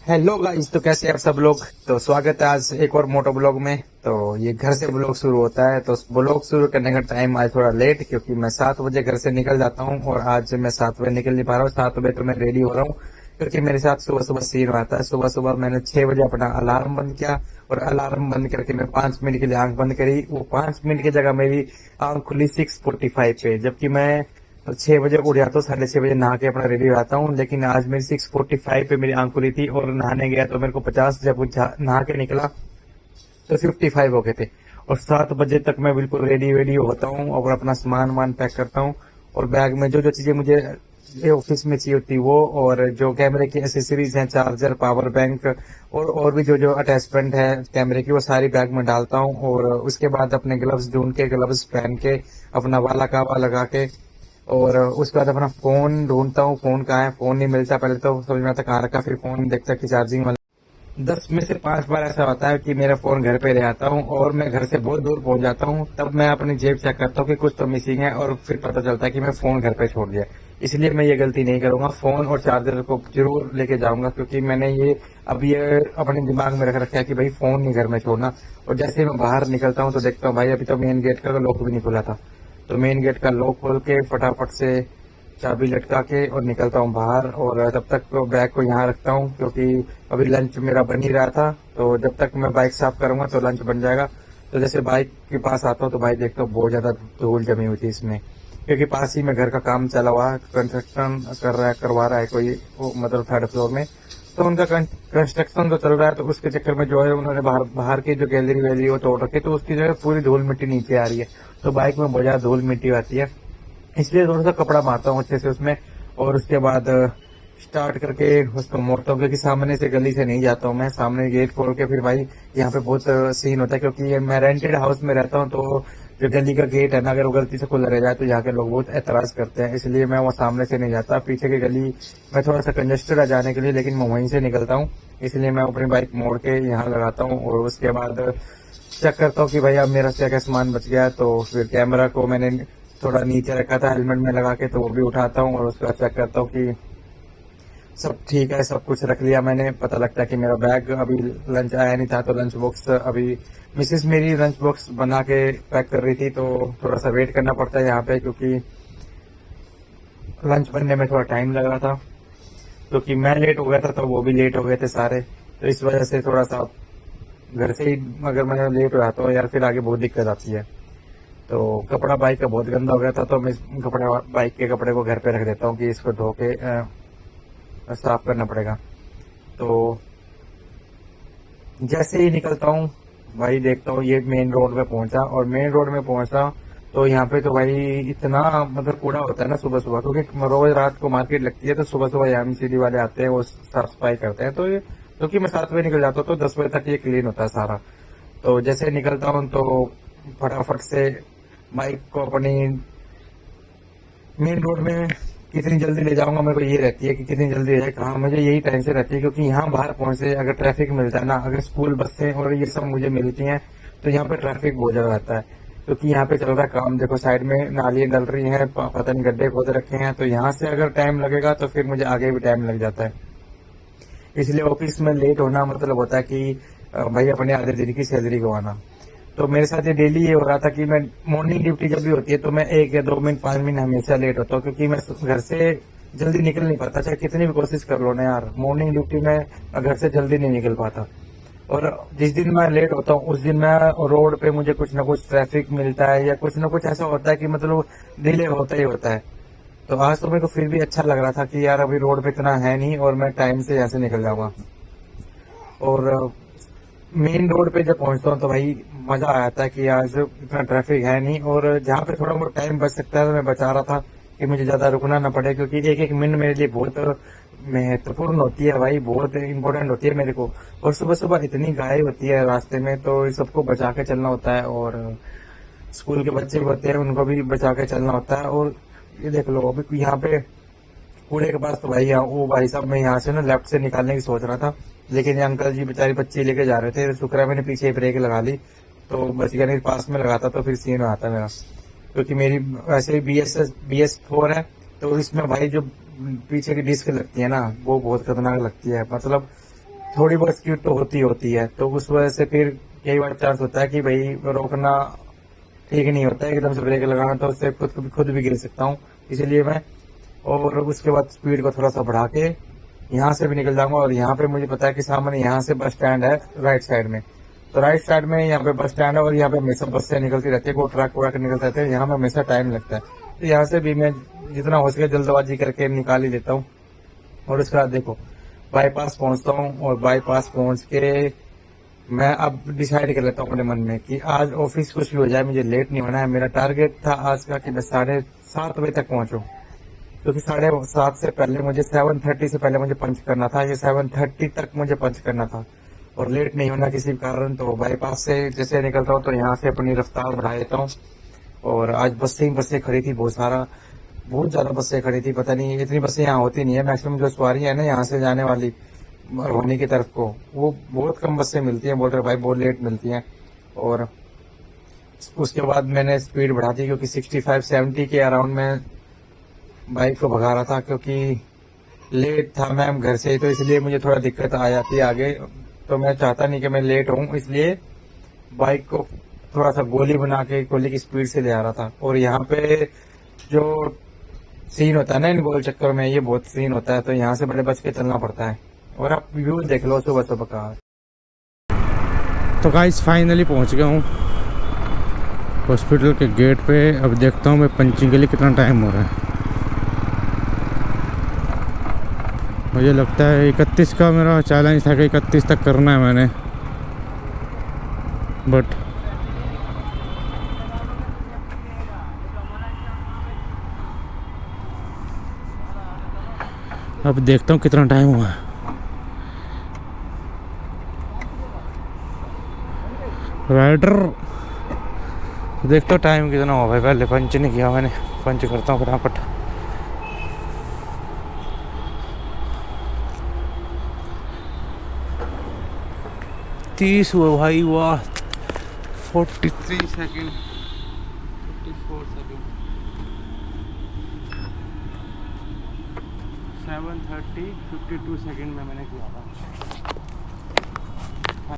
Hello guys, तो कैसे हैं आप सब लोग। तो स्वागत है आज एक और मोटो ब्लॉग में। तो ये घर से ब्लॉग शुरू होता है, तो ब्लॉग शुरू करने का टाइम आज थोड़ा लेट, क्योंकि मैं 7 बजे घर से निकल जाता हूँ और आज मैं 7 बजे निकल नहीं पा रहा हूँ। 7 बजे तो मैं रेडी हो रहा हूँ, क्योंकि मेरे साथ सुबह सुबह सीन आता है। सुबह सुबह मैंने 6 बजे अपना अलार्म बंद किया और अलार्म बंद करके मैं 5 मिनट के लिए आंख बंद करी। वो 5 मिनट की जगह मेरी आंख खुली 6:45 पे, जबकि मैं तो 6 बजे उठ जाता हूँ। 6:30 बजे नहा के अपना रेडी हो जाता हूँ, लेकिन आज मेरी 6:45 पे मेरी आंख खुली थी और नहाने गया तो मेरे को 50, जब नहा के निकला तो 55 हो गए थे। और 7 बजे तक मैं बिल्कुल रेडी वेडी होता हूँ और अपना सामान वामान पैक करता हूँ। और बैग में जो जो चीजें मुझे ये ऑफिस में चाहिए होती वो, और जो कैमरे की एसेसरीज हैं, चार्जर, पावर बैंक और भी जो जो अटैचमेंट है कैमरे की, वो सारी बैग में डालता हूँ। और उसके बाद अपने ग्लव्स ढूंढ के, ग्लव्स पहन के, अपना वाला कावा लगा के, और उसके बाद अपना फोन ढूंढता हूँ। फोन कहाँ है, फोन नहीं मिलता। पहले तो समझ में आता कहाँ रखा, फिर फोन देखता कि चार्जिंग वाला। 10 में से 5 बार ऐसा होता है कि मेरा फोन घर पे ले आता हूँ और मैं घर से बहुत दूर पहुंच जाता हूँ। तब मैं अपनी जेब चेक करता हूँ कि कुछ तो मिसिंग है, और फिर पता चलता है कि मैं फोन घर पे छोड़ दिया। इसलिए मैं ये गलती नहीं करूंगा, फोन और चार्जर को जरूर लेके जाऊंगा, क्योंकि मैंने ये अपने दिमाग में रख रखा है कि भाई फोन नहीं घर में छोड़ना। और जैसे मैं बाहर निकलता हूँ तो देखता हूँ भाई अभी तो मेन गेट का लॉक भी नहीं खुला था। तो मेन गेट का लॉक खोल के फटाफट से चाबी लटका के और निकलता हूँ बाहर। और तब तक तो बैग को यहाँ रखता हूँ, क्योंकि अभी लंच मेरा बन ही रहा था। तो जब तक मैं बाइक साफ करूंगा तो लंच बन जाएगा। तो जैसे बाइक के पास आता हूँ तो भाई देखता हूँ बहुत ज्यादा धूल जमी हुई थी इसमें, क्योंकि पास ही में घर का काम चला हुआ है। कंस्ट्रक्शन करवा रहा है कोई, वो मतलब 3rd फ्लोर में। तो उनका कंस्ट्रक्शन तो चल रहा है, तो उसके चक्कर में जो है उन्होंने बाहर बाहर की जो गैलरी वैलरी वो तोड़ रखी, तो उसकी जो है पूरी धूल मिट्टी नीचे आ रही है। तो बाइक में बहुत ज्यादा धूल मिट्टी आती है, इसलिए थोड़ा सा कपड़ा मारता हूँ अच्छे से उसमें। और उसके बाद स्टार्ट करके उसको मोड़ता हूँ, क्योंकि सामने से गली से नहीं जाता हूँ मैं। सामने गेट खोल के फिर भाई यहाँ पे बहुत सीन होता है, क्योंकि ये मैं रेंटेड हाउस में रहता हूँ। तो जो गली का गेट है ना, अगर वो गलती से खुला रह जाए तो यहाँ के लोग बहुत एतराज करते हैं। इसलिए मैं वो सामने से नहीं जाता, पीछे की गली में थोड़ा सा कंजेस्टेड है जाने के लिए, लेकिन मैं वहीं से निकलता हूँ। इसलिए मैं अपनी बाइक मोड़ के यहाँ लगाता हूँ और उसके बाद चेक करता हूँ कि भाई अब मेरा क्या क्या सामान बच गया है। तो फिर कैमरा को मैंने थोड़ा नीचे रखा था हेलमेट में लगा के, तो वो भी उठाता हूँ और उसके बाद चेक करता हूँ कि सब ठीक है, सब कुछ रख लिया मैंने। पता लगता है कि मेरा बैग अभी लंच आया नहीं था, तो लंच बॉक्स अभी मिसेस मेरी लंच बॉक्स बना के पैक कर रही थी। तो थोड़ा सा वेट करना पड़ता है यहाँ पे, क्योंकि लंच बनने में थोड़ा टाइम लग रहा था, क्योंकि मैं लेट हो गया था तो वो भी लेट हो गए थे सारे। तो इस वजह से थोड़ा सा घर से ही अगर मैं लेट हो जाता हूँ यार, फिर आगे बहुत दिक्कत आती है। तो कपड़ा बाइक का बहुत गंदा हो गया था, तो मैं कपड़ा बाइक के कपड़े को घर पे रख देता हूँ कि इसको धो के साफ करना पड़ेगा। तो जैसे ही निकलता हूँ भाई देखता हूँ ये मेन रोड पे पहुंचा, और मेन रोड में पहुंचा तो यहाँ पे तो भाई इतना मतलब कूड़ा होता है ना सुबह सुबह, क्योंकि रोज रात को मार्केट लगती है। तो सुबह सुबह एमसीडी वाले आते हैं, वो साफ सफाई करते हैं। तो ये क्योंकि मैं 7 बजे निकल जाता हूँ तो 10 बजे तक ये क्लीन होता है सारा। तो जैसे निकलता हूँ तो फटाफट से बाइक को अपनी मेन रोड में कितनी जल्दी ले जाऊंगा, मेरे को ये रहती है कि कितनी जल्दी ले जाए कहाँ। मुझे यही टेंशन रहती है, क्योंकि यहाँ बाहर पहुंचे अगर ट्रैफिक मिलता है ना, अगर स्कूल बसें और ये सब मुझे मिलती हैं तो यहाँ पे ट्रैफिक बहुत ज्यादा रहता है। क्योंकि यहाँ पे चल रहा है काम, देखो साइड में नालियां डल रही हैं, पता नहीं गड्ढे खोद रखे हैं। तो यहाँ से अगर टाइम लगेगा तो फिर मुझे आगे भी टाइम लग जाता है। इसलिए ऑफिस में लेट होना मतलब होता है कि भाई अपने आधे दिन की सैलरी गंवाना। तो मेरे साथ ये डेली ये हो रहा था कि मैं मॉर्निंग ड्यूटी जब भी होती है तो मैं 1 या 2 मिनट 5 मिनट हमेशा लेट होता हूँ, क्योंकि मैं घर से जल्दी निकल नहीं पाता, चाहे कितनी भी कोशिश कर लो ना यार। मॉर्निंग ड्यूटी में घर से जल्दी नहीं निकल पाता। और जिस दिन मैं लेट होता हूँ उस दिन मैं रोड पे मुझे कुछ ना कुछ ट्रैफिक मिलता है, या कुछ ना कुछ ऐसा होता है कि मतलब डिले होता ही होता है। तो आज तो मेरे को फिर भी अच्छा लग रहा था कि यार अभी रोड पे इतना है नहीं और मैं टाइम से यहाँ से निकल जाऊंगा। और मेन रोड पे जब पहुंचता हूँ तो भाई मजा आ जाता है कि आज इतना ट्रैफिक है नहीं, और जहाँ पे थोड़ा बहुत टाइम बच सकता है तो मैं बचा रहा था कि मुझे ज्यादा रुकना ना पड़े, क्योंकि एक एक मिनट मेरे लिए बहुत महत्वपूर्ण होती है भाई, बहुत इंपॉर्टेंट होती है मेरे को। और सुबह सुबह इतनी गाय होती है रास्ते में, तो इस सबको बचा के चलना होता है। और स्कूल के बच्चे भी होते हैं, उनको भी बचा के चलना होता है। और ये देख लो अभी यहाँ पे कूड़े के पास, तो भाई यहाँ वो भाई साहब मैं यहाँ से ना लेफ्ट से निकालने की सोच रहा था, लेकिन ये अंकल जी बेचारी बच्ची लेके जा रहे थे। शुक्र है मैंने पीछे ब्रेक लगा ली, तो बच गया, नहीं पास में लगाता तो फिर सीन आता मेरा। क्योंकि मेरी वैसे ही BS4 है, तो इसमें भाई जो पीछे की डिस्क लगती है ना वो बहुत खतरनाक लगती है। मतलब थोड़ी बहुत स्पीड तो होती है, तो उस वजह से फिर कई बार चांस होता है कि भाई रोकना ठीक नहीं होता है, एकदम से ब्रेक लगाना, तो उससे खुद भी गिर सकता हूँ। इसीलिए मैं और उसके बाद स्पीड को थोड़ा सा बढ़ा के यहाँ से भी निकल जाऊंगा। और यहाँ पे मुझे पता है कि सामने यहाँ से बस स्टैंड है राइट साइड में, तो राइट साइड में यहाँ पे बस स्टैंड है और यहाँ पे हमेशा बसें निकलती रहती है, कोई ट्रक वरक निकलते रहते हैं, यहाँ में हमेशा टाइम लगता है। तो यहाँ से भी मैं जितना हो सके जल्दबाजी करके निकाल ही लेता हूँ। और उसके बाद देखो बाईपास पहुंचता हूँ, और बाईपास पहुंच के मैं अब डिसाइड कर लेता हूँ अपने मन में कि आज ऑफिस कुछ भी हो जाए मुझे लेट नहीं होना है। मेरा टारगेट था आज का कि मैं 7:30 बजे तक पहुंचूं, क्योंकि 7:30 से पहले मुझे 7:30 से पहले मुझे पंच करना था, ये 7:30 तक मुझे पंच करना था और लेट नहीं होना किसी कारण। तो बाईपास से जैसे निकलता हूँ तो यहाँ से अपनी रफ्तार बढ़ा देता हूँ। और आज बसें खड़ी थी, बहुत ज्यादा बसें खड़ी थी, पता नहीं इतनी बसें यहाँ होती नहीं है। मैक्सिमम जो सवारी है ना यहाँ से जाने वाली होने की तरफ को, वो बहुत कम बसें मिलती हैं, बोल रहे भाई बहुत लेट मिलती हैं। और उसके बाद मैंने स्पीड बढ़ा दी, क्योंकि 65-70 के अराउंड में बाइक को भगा रहा था, क्योंकि लेट था मैम घर से, तो इसलिए मुझे थोड़ा दिक्कत आ जाती है आगे। तो मैं चाहता नहीं कि मैं लेट हूँ, इसलिए बाइक को थोड़ा सा गोली की स्पीड से ले आ रहा था। और यहाँ पे जो सीन होता है ना इन गोल चक्कर में, ये बहुत सीन होता है, तो यहाँ से बड़े बच के चलना पड़ता है। और आप व्यू देख लो सुबह सुबह का। तो गाइस फाइनली पहुँच गया हूँ हॉस्पिटल के गेट पे। अब देखता हूँ मैं पंचिंग के लिए कितना टाइम हो रहा है। मुझे लगता है 31 का मेरा चैलेंज था कि 31 तक करना है मैंने, बट अब देखता हूँ कितना टाइम हुआ है। राइडर देखता हूँ टाइम कितना हुआ भाई, पहले पंच नहीं किया मैंने, पंच करता हूँ फटाफट। हुआ भाई, वाह 43 सेकेंड 54 सेकेंड 7:30 52 सेकेंड में मैंने किया था।